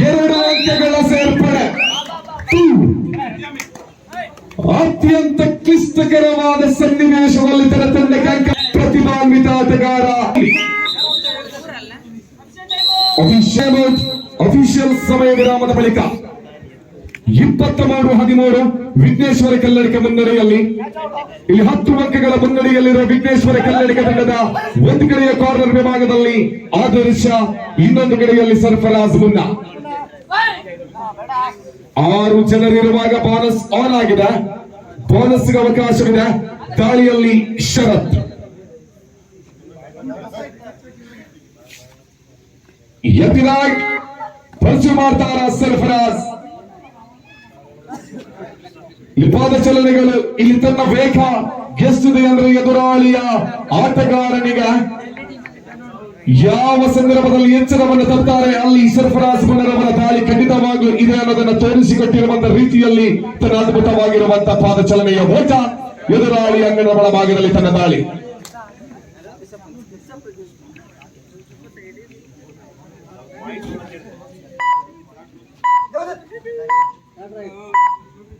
2 ಅಂಕಗಳ ಸೇರ್ಪಡೆ. ಅತ್ಯಂತ ಕ್ಲಿಷ್ಟಕರವಾದ ಸನ್ನಿವೇಶದಲ್ಲಿ ತನ್ನ ತಂಡಕ್ಕೆ ಅಂಕ ಪ್ರತಿಭಾನ್ವಿತ ಆಟಗಾರ. ಅಫಿಷಿಯಲ್ ಸಮಯ ವಿರಾಮದ ಬಳಿಕ 23-13 ವಿಘ್ನೇಶ್ವರ ಕಲ್ಲಡಿಗ ಮುನ್ನಡೆಯಲ್ಲಿ. ಇಲ್ಲಿ 10 ಅಂಕಗಳ ಮುನ್ನಡೆಯಲ್ಲಿರುವ ವಿಘ್ನೇಶ್ವರ ಕಲ್ಲಡಿಗ ತಂಡದ ಒಂದು ಕಡೆಯ ಕಾರ್ನರ್ ವಿಭಾಗದಲ್ಲಿ ಆದರ್ಶ, ಇನ್ನೊಂದು ಕಡೆಯಲ್ಲಿ ಸರ್ಫರಾಜ್ ಮುನ್ನ. 6 ಜನರಿರುವಾಗ ಬೋನಸ್ ಆನ್ ಆಗಿದೆ. ಬೋನಸ್ಗೆ ಅವಕಾಶವಿದೆ. ದಾಳಿಯಲ್ಲಿ ಶರತ್, ಯತಿರಾಜ್ ಪಂಚು ಮಾಡ್ತಾರ ಸರ್ಫರಾಜ್. ಈ ಪಾದ ಚಲನೆಗಳು ಇಲ್ಲಿ ತನ್ನ ವೇಗ ಎಷ್ಟಿದೆ ಅಂದ್ರೆ ಎದುರಾಳಿಯ ಆಟಗಾರನಿಗೆ ಯಾವ ಸಂದರ್ಭದಲ್ಲಿ ಎಚ್ಚರವನ್ನು ತರ್ತಾರೆ ಅಲ್ಲಿ ಸರ್ಫರಾಜ್ ಮುನ್ನರವರ ದಾಳಿ ಖಂಡಿತವಾಗ್ಲೂ ಇದೆ ಅನ್ನೋದನ್ನು ತೋರಿಸಿಕೊಟ್ಟಿರುವಂತಹ ರೀತಿಯಲ್ಲಿ ತನ್ನ ಅದ್ಭುತವಾಗಿರುವಂತಹ ಪಾದ ಚಲನೆಯ ಓಟ. ಎದುರಾಳಿ ಅಂಗಣ ಒಳಭಾಗದಲ್ಲಿ ತನ್ನ ದಾಳಿ.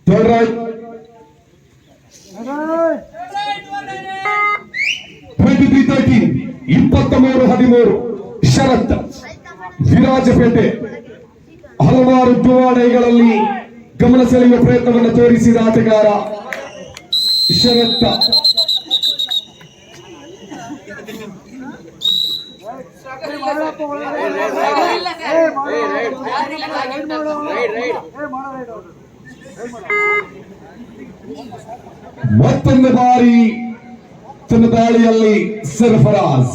ಥರ್ಡ್ ರೈಟ್ 23-13 23-13 ಶರತ್ ವಿರಾಜಪೇಟೆ. ಹಲವಾರು ದುವಾಡೆಗಳಲ್ಲಿ ಗಮನ ಸೆಳೆಯುವ ಪ್ರಯತ್ನವನ್ನು ತೋರಿಸಿದ ಆಟಗಾರ ಶರತ್. ಮತ್ತೊಂದು ಬಾರಿ ತನ್ನ ದಾಳಿಯಲ್ಲಿ ಸರ್ಫರಾಜ್.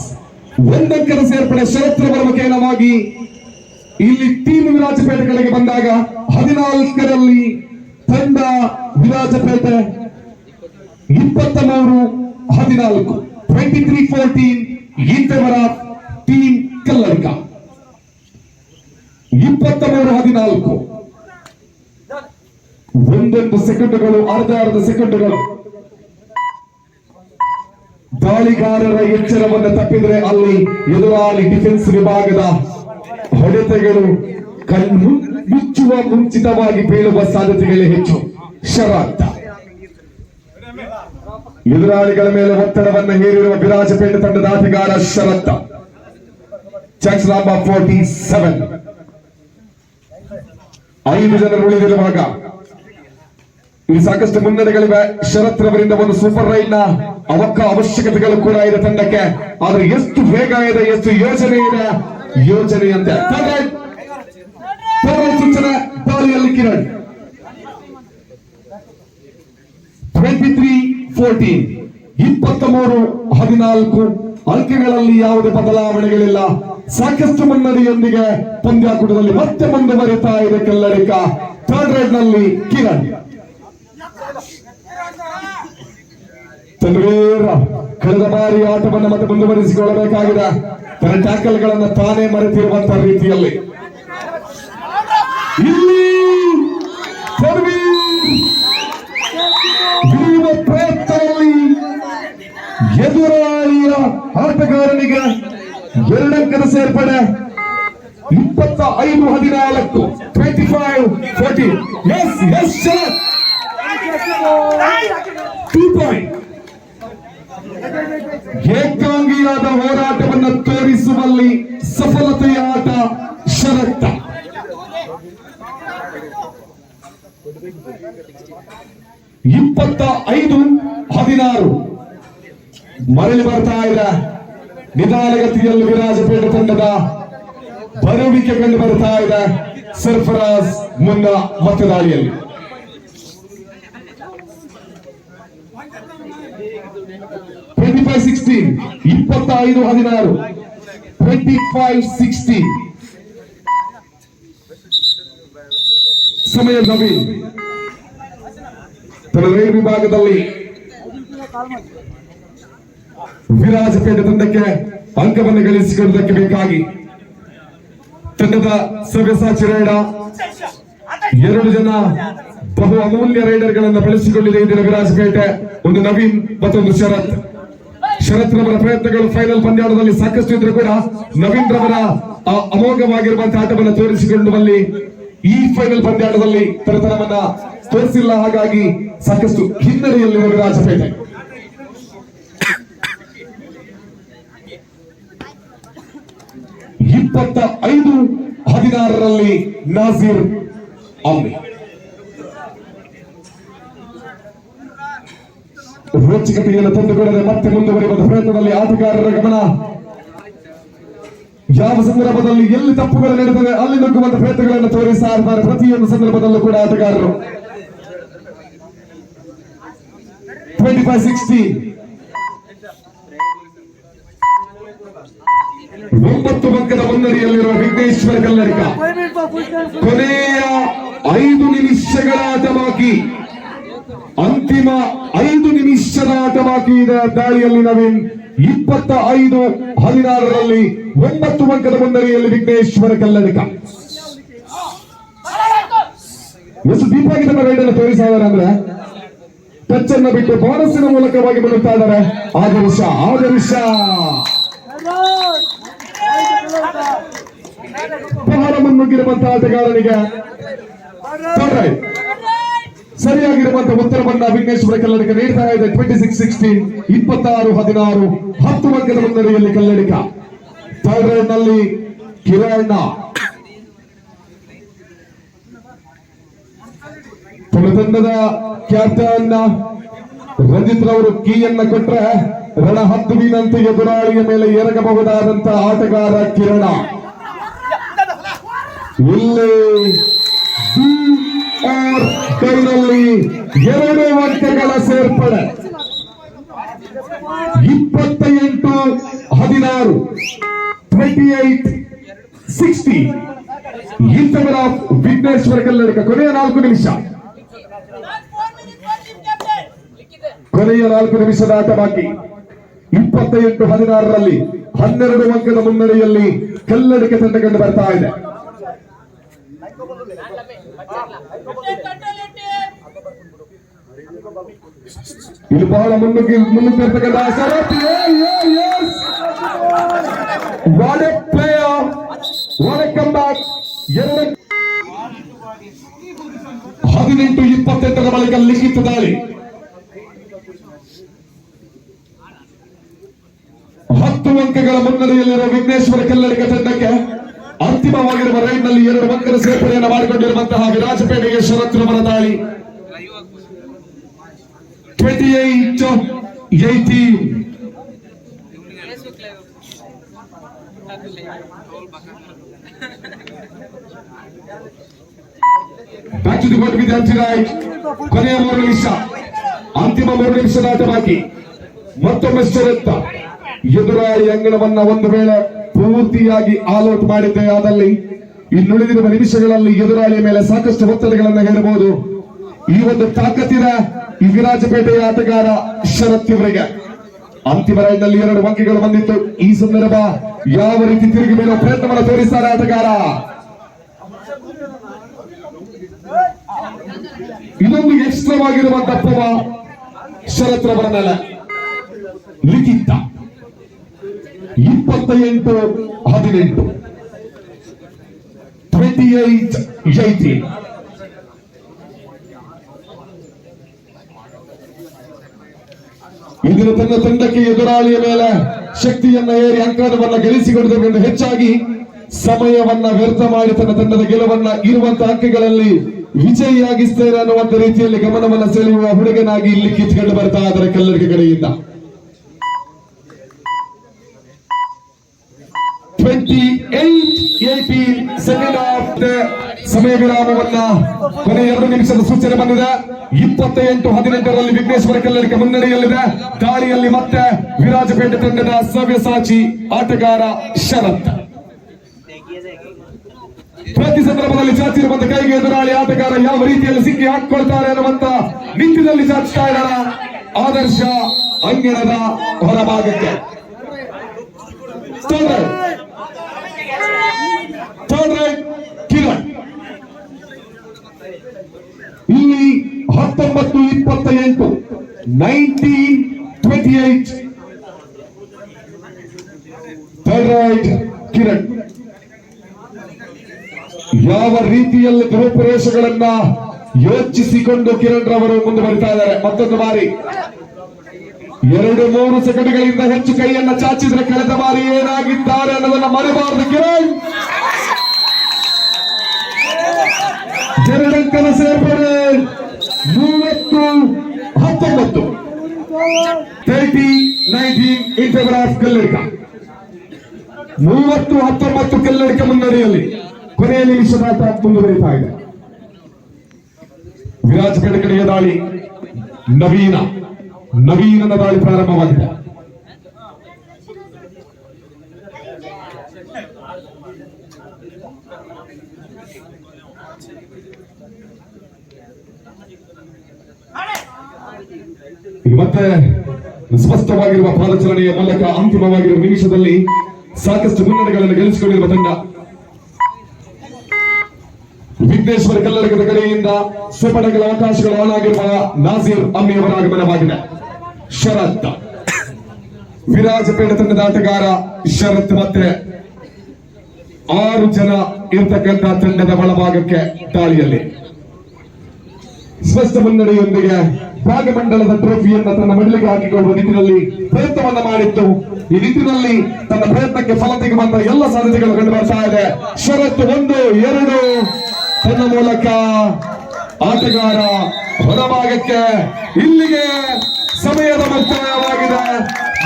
ಒಂದಂಕದ ಸೇರ್ಪಡೆ ಶರತ್ರವರ ಮುಖೇನವಾಗಿ. ಇಲ್ಲಿ ಟೀಮ್ ವಿರಾಜಪೇಟೆಗಳಿಗೆ ಬಂದಾಗ 14ರಲ್ಲಿ ತಂಡ ವಿರಾಜಪೇಟೆ, 23-14 23-14 ಈತವರ ಟೀಮ್ ಕಲ್ಲಡಿಗ. 23-14 ಒಂದೊಂದು ಸೆಕೆಂಡುಗಳು, ಅರ್ಧ ಸೆಕೆಂಡುಗಳು. ದಾಳಿಗಾರರ ಎಚ್ಚರವನ್ನು ತಪ್ಪಿದ್ರೆ ಅಲ್ಲಿ ಎದುರಾಳಿ ಡಿಫೆನ್ಸ್ ವಿಭಾಗದ ಹೊಡೆತಗಳು ಮುಚ್ಚುವ ಮುಂಚಿತವಾಗಿ ಬೀಳುವ ಸಾಧ್ಯತೆಗಳೇ ಹೆಚ್ಚು. ಶರತ್ ಎದುರಾಳಿಗಳ ಮೇಲೆ ಒತ್ತಡವನ್ನು ಹೇರಿರುವ ವಿರಾಜಪೇಟೆ ತಂಡದ ಆಟಗಾರ ಶರತ್. Check number 47. 5 ಜನರು ಉಳಿದಿರುವಾಗ ಇಲ್ಲಿ ಸಾಕಷ್ಟು ಮುನ್ನಡೆಗಳಿವೆ. ಶರತ್ ರವರಿಂದ ಒಂದು ಸೂಪರ್ ರೈಡ್ ನ ಅವಶ್ಯಕತೆಗಳು ಕೂಡ ಇದೆ ತಂಡಕ್ಕೆ. ಆದ್ರೆ ಎಷ್ಟು ವೇಗ ಇದೆ, ಎಷ್ಟು ಯೋಜನೆಯಂತೆ ಸೂಚನೆ. ದಾಳಿಯಲ್ಲಿ ಕಿರಣ್ 23-14 23-14 ಅಂಕೆಗಳಲ್ಲಿ ಯಾವುದೇ ಬದಲಾವಣೆಗಳಿಲ್ಲ. ಸಾಕಷ್ಟು ಮುನ್ನಡೆಯೊಂದಿಗೆ ಪಂದ್ಯಾಕೂಟದಲ್ಲಿ ಮತ್ತೆ ಮುಂದುವರಿತಾ ಇದೆ ಕಲ್ಲಡಿಗ. ಥರ್ಡ್ ರೈಡ್ ನಲ್ಲಿ ಕಿರಣ್ ತನ್ವೀರ್ ಕಳೆದ ಬಾರಿ ಆಟವನ್ನು ಮತ್ತೆ ಮುಂದುವರಿಸಿಕೊಳ್ಳಬೇಕಾಗಿದೆ. ತನ್ನ ಟ್ಯಾಕಲ್ ಗಳನ್ನು ತಾನೇ ಮರೆತಿರುವಂತಹ ರೀತಿಯಲ್ಲಿ ಇಲ್ಲಿ ತನ್ವೀರ್ ಪ್ರಯತ್ನದಲ್ಲಿ ಎದುರಾಳಿಯ ಆಟಗಾರನಿಗೆ 2 ಅಂಕದ ಸೇರ್ಪಡೆ. 25-14 25-14 2 ಪಾಯಿಂಟ್. ಏಕಾಂಗಿಯಾದ ಹೋರಾಟವನ್ನು ತೋರಿಸುವಲ್ಲಿ ಸಫಲತೆಯ ಆಟ ಶರತ್. 25-16 ಮರಳಿ ಬರ್ತಾ ಇದೆ. ನಿಧಾನಗತಿಯಲ್ಲಿ ವಿರಾಜಪೇಟೆ ತಂಡದ ಬರುವಿಕೆ ಕಂಡು ಬರ್ತಾ ಇದೆ. ಸರ್ಫರಾಜ್ ಮುನ್ನ ಮತ್ತೆ ದಾಳಿಯಲ್ಲಿ. 25-16 25-16 25-16 ಸಮಯ ನವೀನ್ ತನ್ನ ರೈಲ್ ವಿಭಾಗದಲ್ಲಿ ವಿರಾಜಪೇಟೆ ತಂಡಕ್ಕೆ ಅಂಕವನ್ನು ಗಳಿಸಿಕೊಳ್ಳುವುದಕ್ಕೆ ಬೇಕಾಗಿ ತಂಡದ ಸವ್ಯಸಾಚಿ ರೈಡ 2 ಜನ ಬಹು ಅಮೂಲ್ಯ ರೈಡರ್ ಗಳನ್ನ ಬೆಳೆಸಿಕೊಂಡಿದೆ ಇಂದಿನ ವಿರಾಜಪೇಟೆ. ಒಂದು ನವೀನ್ ಮತ್ತೊಂದು ಶರತ್ ರವರ ಪ್ರಯತ್ನಗಳು ಫೈನಲ್ ಪಂದ್ಯಾಟದಲ್ಲಿ ಸಾಕಷ್ಟು ಇದ್ರೂ ಕೂಡ ನವೀನ್ ರವರ ಅಮೋಘವಾಗಿರುವಂತಹ ಆಟವನ್ನು ತೋರಿಸಿಕೊಂಡುವಲ್ಲಿ ಈ ಫೈನಲ್ ಪಂದ್ಯಾಟದಲ್ಲಿ ತರತರವನ್ನ ತೋರಿಸಿಲ್ಲ. ಹಾಗಾಗಿ ಸಾಕಷ್ಟು ಹಿನ್ನಡೆಯಲ್ಲಿರುವ ವಿರಾಜಪೇಟೆ. ಇಪ್ಪತ್ತ 5-16 ನಾಜೀರ್ ಅಮ್ಮಿ ರೋಚಕತೆಯನ್ನು ತಂದುಕೊಡದೆ ಮತ್ತೆ ಮುಂದುವರಿಯುವ ಪ್ರಯತ್ನದಲ್ಲಿ ಆಟಗಾರರ ಗಮನ ಯಾವ ಸಂದರ್ಭದಲ್ಲಿ ಎಲ್ಲಿ ತಪ್ಪುಗಳು ನಡೆಯುತ್ತದೆ ಅಲ್ಲಿ ನುಗ್ಗುವಂತ ಪ್ರಯತ್ನಗಳನ್ನು ತೋರಿಸ್ತಾ ಇರ್ತಾರೆ ಪ್ರತಿಯೊಂದು ಸಂದರ್ಭದಲ್ಲೂ ಕೂಡ ಆಟಗಾರರು. 25-16 9 ಅಂಕದ ಮುನ್ನಡೆಯಲ್ಲಿರುವ ವಿಘ್ನೇಶ್ವರ ಕಲ್ಲಡಿಗ. ಕೊನೆಯ 5 ನಿಮಿಷಗಳ ಆಟ ಬಾಕಿ, ಅಂತಿಮ 5 ನಿಮಿಷದ ಆಟ ಬಾಕಿ ಇದೆ. ದಾಳಿಯಲ್ಲಿ ನವೀನ್ 25-16 9 ಅಂಕದ ಮುನ್ನಡೆಯಲ್ಲಿ ವಿಘ್ನೇಶ್ವರ ಕಲ್ಲಡಿಗ. ಎಷ್ಟು ದೀಪಾಗಿ ತನ್ನ ರೈಡ್ ಅನ್ನು ತೋರಿಸ್ತಾ ಇದ್ದಾರೆ ಅಂದ್ರೆ ಟಚ್ ಅನ್ನು ಬಿಟ್ಟು ಬೋನಸ್ಸಿನ ಮೂಲಕವಾಗಿ ಬರುತ್ತಾ ಇದ್ದಾರೆ. ಆದರ್ಶ ಬಹಳ ಮುನ್ನುಗ್ಗಿರುವಂತಹ ಆಟಗಾರನಿಗೆ ಸರಿಯಾಗಿರುವಂತಹ ಉತ್ತರವನ್ನ ವಿಘ್ನೇಶ್ವರ ಕಲ್ಲಡಿಗ ನೀಡ್ತಾ ಇದೆ. 26-16 26-16 10 ಅಂಕದ ಮುನ್ನಡೆಯಲ್ಲಿ ಕಲ್ಲಡಿಗ. ಥರ್ಡ್ ರೈಡ್ ನಲ್ಲಿ ಕಿರಣ್ಣ ತಂಡದ ಕ್ಯಾಪ್ಟನ್ ರಂಜಿತ್ ರವರು ಕೀಯನ್ನ ಕೊಟ್ರೆ ರಣ ಹದ್ದುವಿನಂತೆ ಎದುರಾಳಿಯ ಮೇಲೆ ಎರಗಬಹುದಾದಂತಹ ಆಟಗಾರ ಕಿರಣ. ಇಲ್ಲಿ ಕೈನಲ್ಲಿ 2 ಅಂಕಗಳ ಸೇರ್ಪಡೆ. 28-16 28-60 ಇನ್ ಫೇವರ್ ಆಫ್ ವಿಘ್ನೇಶ್ವರ ಕಲ್ಲಡಿಗ. ಕೊನೆಯ 4 ನಿಮಿಷ, ಕೊನೆಯ 4 ನಿಮಿಷದ ಆಟ ಬಾಕಿ. 28-16 12 ಅಂಕದ ಮುನ್ನಡೆಯಲ್ಲಿ ಕಲ್ಲಡಿಗ ತಂಡ ಕಂಡು ಬರ್ತಾ ಇದೆ. ಇಲ್ಲಿ ಬಹಳ ಮುನ್ನುಗ್ಗಿರ್ತಕ್ಕಂಥ what a player, what a comeback. 18-28 ಬಳಿಕ ಲಿಖಿತ ದಾಳಿ. 10 ಅಂಕಗಳ ಮುನ್ನಡೆಯಲ್ಲಿರುವ ವಿಘ್ನೇಶ್ವರ ಕಲ್ಲಡಿಗ ತಂಡಕ್ಕೆ ಅಂತಿಮವಾಗಿರುವ ರೈಡ್ ನಲ್ಲಿ 2 ಅಂಕದ ಸೇರ್ಪಡೆಯನ್ನು ಮಾಡಿಕೊಂಡಿರುವಂತಹ ವಿರಾಜಪೇಟೆಗೆ ಶರತ್ ರವರ ದಾಳಿ. 28-18 back to the board with empty raid. ಕೊನೆಯ 3 ನಿಮಿಷ, ಅಂತಿಮ 3 ನಿಮಿಷದ ಆಟ ಬಾಕಿ. ಮತ್ತೊಮ್ಮೆ ಶರತ್ ಎದುರಾಳಿ ಅಂಗಣವನ್ನ ಒಂದು ವೇಳೆ ಪೂರ್ತಿಯಾಗಿ ಆಲ್ ಔಟ್ ಮಾಡಿದ್ದೇ ಆದಲ್ಲಿ ಇನ್ನುಳಿದಿರುವ ನಿಮಿಷಗಳಲ್ಲಿ ಎದುರಾಳಿಯ ಮೇಲೆ ಸಾಕಷ್ಟು ಒತ್ತಡಗಳನ್ನು ಹೇರಬಹುದು. ಈ ಒಂದು ತಾಕತ್ತಿನ ಈ ವಿರಾಜಪೇಟೆಯ ಆಟಗಾರ ಶರತ್ ಇವರಿಗೆ ಅಂತಿಮ ರೈಡ್ ನಲ್ಲಿ 2 ಅಂಕಗಳು ಬಂದಿತ್ತು. ಈ ಸಂದರ್ಭ ಯಾವ ರೀತಿ ತಿರುಗಿ ಬೀಳುವ ಪ್ರಯತ್ನವನ್ನು ತೋರಿಸ್ತಾರೆ ಆಟಗಾರ. ಇದೊಂದು ಎಕ್ಸ್ಟ್ರಾವಾಗಿರುವಂತಹ ಪವ ಶರತ್ ರವರ ಮೇಲೆ. ಲಿಖಿತ 28-18 28-18 ಇಂದಿನ ತನ್ನ ತಂಡಕ್ಕೆ ಎದುರಾಳಿಯ ಮೇಲೆ ಶಕ್ತಿಯನ್ನ ಏರಿ ಅಂಕವನ್ನು ಗಳಿಸಿಕೊಡುವುದಕ್ಕಿಂತ ಹೆಚ್ಚಾಗಿ ಸಮಯವನ್ನ ವ್ಯರ್ಥ ಮಾಡಿ ತನ್ನ ತಂಡದ ಗೆಲುವನ್ನ ಇರುವಂತಹ ಅಂಕಗಳಲ್ಲಿ ವಿಜಯಿಯಾಗಿಸ್ತೇನೆ ಅನ್ನುವಂತ ರೀತಿಯಲ್ಲಿ ಗಮನವನ್ನು ಸೆಳೆಯುವ ಹುಡುಗನಾಗಿ ಇಲ್ಲಿ ಕಿತ್ಕೊಂಡು ಬರ್ತಾ ಇದ್ದಾರೆ ಕಲ್ಲಡಿಗ ಕಡೆಯಿಂದ. 28-18 ಸೆಕೆಂಡ್ ಹಾಫ್ ಸಮಯ ವಿರಾಮವನ್ನ ಕೊನೆಯ 2 ನಿಮಿಷದ ಸೂಚನೆ ಬಂದಿದೆ. 28-18 ವಿಘ್ನೇಶ್ವರ ಕಲ್ಲಡಿಗ ಮುನ್ನಡೆಯಲ್ಲಿದೆ. ದಾಳಿಯಲ್ಲಿ ಮತ್ತೆ ವಿರಾಜಪೇಟೆ ತಂಡದ ಸವ್ಯಸಾಚಿ ಆಟಗಾರ ಶರತ್. ಪ್ರತಿ ಸಂದರ್ಭದಲ್ಲಿ ಚಾಚಿರುವಂತ ಕೈಗೆ ಎದುರಾಳಿ ಆಟಗಾರ ಯಾವ ರೀತಿಯಲ್ಲಿ ಸಿಕ್ಕಿ ಹಾಕೊಳ್ತಾರೆ ಅನ್ನುವಂತ ನಿಂತಿನಲ್ಲಿ ಚಾಚ್ತಾ ಇದ್ದಾರ. ಆದರ್ಶ ಅಂಗಣದ ಹೊರಭಾಗಕ್ಕೆ ಥರ್ಡ್ ರೈಟ್ ಕಿರಣ್ ಇಲ್ಲಿ 1928 1928 ಥರ್ಡ್ ರೈಟ್ ಕಿರಣ್. ಯಾವ ರೀತಿಯಲ್ಲಿ ರೂಪುರೇಷೆಗಳನ್ನ ಯೋಚಿಸಿಕೊಂಡು ಕಿರಣ್ ರವರು ಮುಂದುವರಿತಾ ಇದ್ದಾರೆ. ಮತ್ತೊಂದು ಬಾರಿ 2-3 ಸೆಕೆಂಡ್ಗಳಿಂದ ಹೆಚ್ಚು ಕೈಯನ್ನ ಚಾಚಿದ್ರೆ ಕಳೆದ ಬಾರಿ ಏನಾಗಿದ್ದಾರೆ ಅನ್ನೋದನ್ನ ಮರೆಯಬಾರದು. ಕಿರಣ್ 2 ಅಂಕದ ಸೇರ್ಪಡೆ. 30-19 30-19 in favour of Kalladka. 30-19 Kalladka ಮುನ್ನಡೆಯಲ್ಲಿ ಕೊನೆಯ ನಿಮಿಷದ ಮುಂದುವರಿತಾ ಇದೆ. ವಿರಾಜಪೇಟೆ ಕಡೆಯ ದಾಳಿ ನವೀನನ ದಾಳಿ ಪ್ರಾರಂಭವಾಗಿದೆ. ಈಗ ಮತ್ತೆ ಸ್ಪಷ್ಟವಾಗಿರುವ ಪಾದಚಲನೆಯ ಮೂಲಕ ಅಂತಿಮವಾಗಿರುವ ನಿಮಿಷದಲ್ಲಿ ಸಾಕಷ್ಟು ಮುನ್ನಡೆಗಳನ್ನು ಗಳಿಸಿಕೊಂಡಿರುವ ತಂಡ ವಿಘ್ನೇಶ್ವರ ಕಲ್ಲಡಕದ ಕಡೆಯಿಂದ ಸ್ವಪಡೆಗಳ ಅವಕಾಶಗಳು ಆನಾಗಿರುವ ನಾಸೀರ್ ಅಮ್ಮಿಯವರ ಆಗಮನವಾಗಿದೆ. ಶರತ್ ವಿರಾಜಪೇಟೆ ತಂಡದ ಆಟಗಾರ ಶರತ್ ಮತ್ತೆ 6 ಜನ ಇರತಕ್ಕಂಥ ತಂಡದ ಒಳಭಾಗಕ್ಕೆ ದಾಳಿಯಲ್ಲಿ ಸ್ಪಷ್ಟ ಮುನ್ನಡೆಯೊಂದಿಗೆ ಭಾಗಮಂಡಲದ ಟ್ರೋಫಿಯನ್ನು ತನ್ನ ಮಡಿಲಿಗೆ ಹಾಕಿಕೊಳ್ಳುವ ನಿಟ್ಟಿನಲ್ಲಿ ಪ್ರಯತ್ನವನ್ನ ಮಾಡಿತ್ತು. ಈ ನಿಟ್ಟಿನಲ್ಲಿ ತನ್ನ ಪ್ರಯತ್ನಕ್ಕೆ ಫಲ ತೆಗೆಯುವಂತ ಎಲ್ಲ ಸಾಧ್ಯತೆಗಳು ಕಂಡು ಬರ್ತಾ ಇದೆ. ಶರತ್ 1-2 ತನ್ನ ಮೂಲಕ ಆಟಗಾರ ಹೊರಭಾಗಕ್ಕೆ. ಇಲ್ಲಿಗೆ ಸಮಯದ ಮುಕ್ತಾಯವಾಗಿದೆ.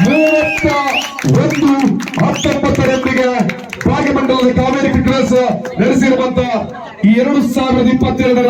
31-19 ಭಾಗಮಂಡಲದ ಕಾವೇರಿ ಫಿಟ್ನೆಸ್ ನಡೆಸಿರುವಂತ ಈ 2022ರ